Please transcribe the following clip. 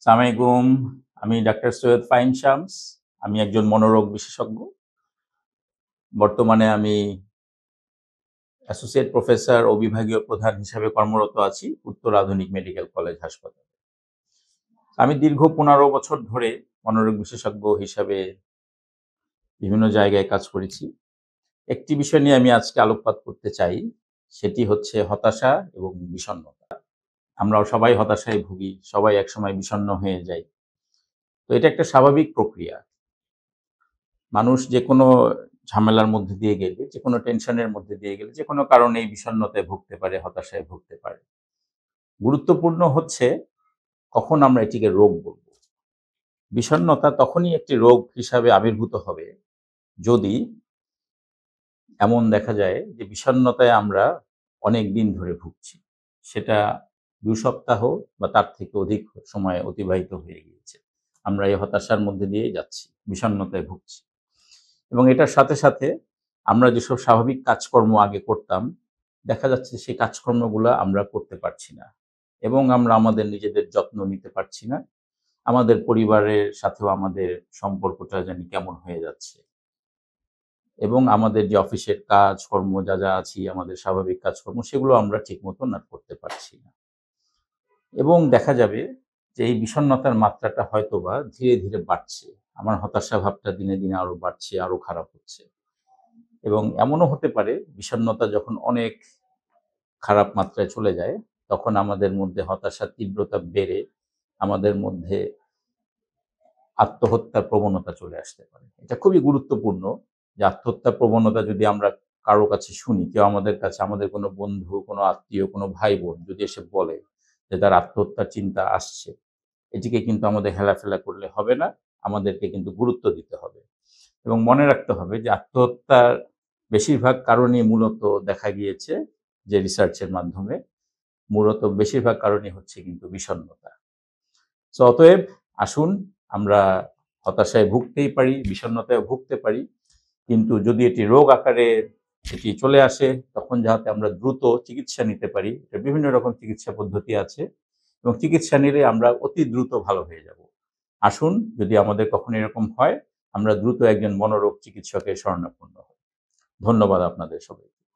আসসালামু আলাইকুম। আমি ডাক্তার সৈয়দ ফাহিম শামস। আমি একজন মনোরোগ বিশেষজ্ঞ। বর্তমানে আমি অ্যাসোসিয়েট প্রফেসর ও বিভাগীয় প্রধান হিসেবে কর্মরত আছি উত্তর আধুনিক মেডিকেল কলেজ হাসপাতালে। আমি দীর্ঘ ১৫ বছর ধরে মনোরোগ বিশেষজ্ঞ হিসাবে বিভিন্ন জায়গায় কাজ করেছি। একটি বিষয় নিয়ে আমি আজকে আলোকপাত করতে চাই, সেটি হচ্ছে হতাশা এবং বিষণ্ণতা। আমরাও সবাই হতাশায় ভুগি, সবাই একসময় বিষণ্ণ হয়ে যাই। তো এটা একটা স্বাভাবিক প্রক্রিয়া। মানুষ যেকোনো ঝামেলার মধ্যে দিয়ে গেলে, যেকোনো টেনশনের মধ্যে দিয়ে গেলে, যেকোনো কারণেই বিষণ্ণতায় ভুগতে পারে, হতাশায় ভুগতে পারে। গুরুত্বপূর্ণ হচ্ছে কখন আমরা এটিকে রোগ বলব। বিষণ্ণতা তখনই একটি রোগ হিসাবে আবির্ভূত হবে যদি এমন দেখা যায় যে বিষণ্ণতায় আমরা অনেক দিন ধরে ভুগছি। সেটা ২ সপ্তাহ বা তার থেকে অধিক সময় অতিবাহিত হয়ে গিয়েছে। আমরা এই হতাশার মধ্যে দিয়েই যাচ্ছি, বিষণ্ণতায় ভুগছি। এবং এটার সাথে, সাথে আমরা যেসব স্বাভাবিক কাজকর্ম আগে করতাম, দেখা যাচ্ছে সেই কাজকর্মগুলা আমরা করতে পারছি না। এবং আমরা আমাদের নিজেদের যত্ন নিতে পারছি না। আমাদের পরিবারের সাথেও আমাদের সম্পর্কটা জানি কেমন হয়ে যাচ্ছে। এবং আমাদের যে অফিসের কাজকর্ম যা আছি, আমাদের স্বাভাবিক কাজকর্ম সেগুলো আমরা ঠিক মতন আর করতে পারছি না। এবং দেখা যাবে যে এই বিষণ্ণতার মাত্রাটা হয়তোবা ধীরে, ধীরে বাড়ছে। আমার হতাশা ভাবটা দিনে, দিনে আরো বাড়ছে, আরো খারাপ হচ্ছে। এবং এমনও হতে পারে বিষণ্ণতা যখন অনেক খারাপ মাত্রায় চলে যায়, তখন আমাদের মধ্যে হতাশার তীব্রতা বেড়ে আমাদের মধ্যে আত্মহত্যার প্রবণতা চলে আসতে পারে। এটা খুবই গুরুত্বপূর্ণ যে আত্মহত্যার প্রবণতা যদি আমরা কারো কাছে শুনি, কেউ আমাদের কাছে, আমাদের কোনো বন্ধু, কোনো আত্মীয়, কোনো ভাই-বোন যদি এসে বলে যে তার আত্মহত্যার চিন্তা আসছে, এটিকে কিন্তু আমাদের হেলাফেলা করলে হবে না। আমাদেরকে কিন্তু গুরুত্ব দিতে হবে। এবং মনে রাখতে হবে যে আত্মহত্যার বেশিরভাগ কারণই মূলত দেখা গিয়েছে যে রিসার্চের মাধ্যমে মূলত বেশিরভাগ কারণই হচ্ছে কিন্তু বিষণ্ণতা। সো অতএব আসুন আমরা হতাশায় ভুগতেই পারি, বিষণ্ণতায় ভুগতে পারি। কিন্তু যদি এটি রোগ আকারে এটি চলে আসে তখন যাতে আমরা দ্রুত চিকিৎসা নিতে পারি। এর বিভিন্ন রকম চিকিৎসা পদ্ধতি আছে এবং চিকিৎসা নিলে আমরা অতি দ্রুত ভালো হয়ে যাব। আসুন যদি আমাদের কখনো এরকম হয় আমরা দ্রুত একজন মনোরোগ চিকিৎসকের শরণাপন্ন হই। ধন্যবাদ আপনাদের সবাইকে।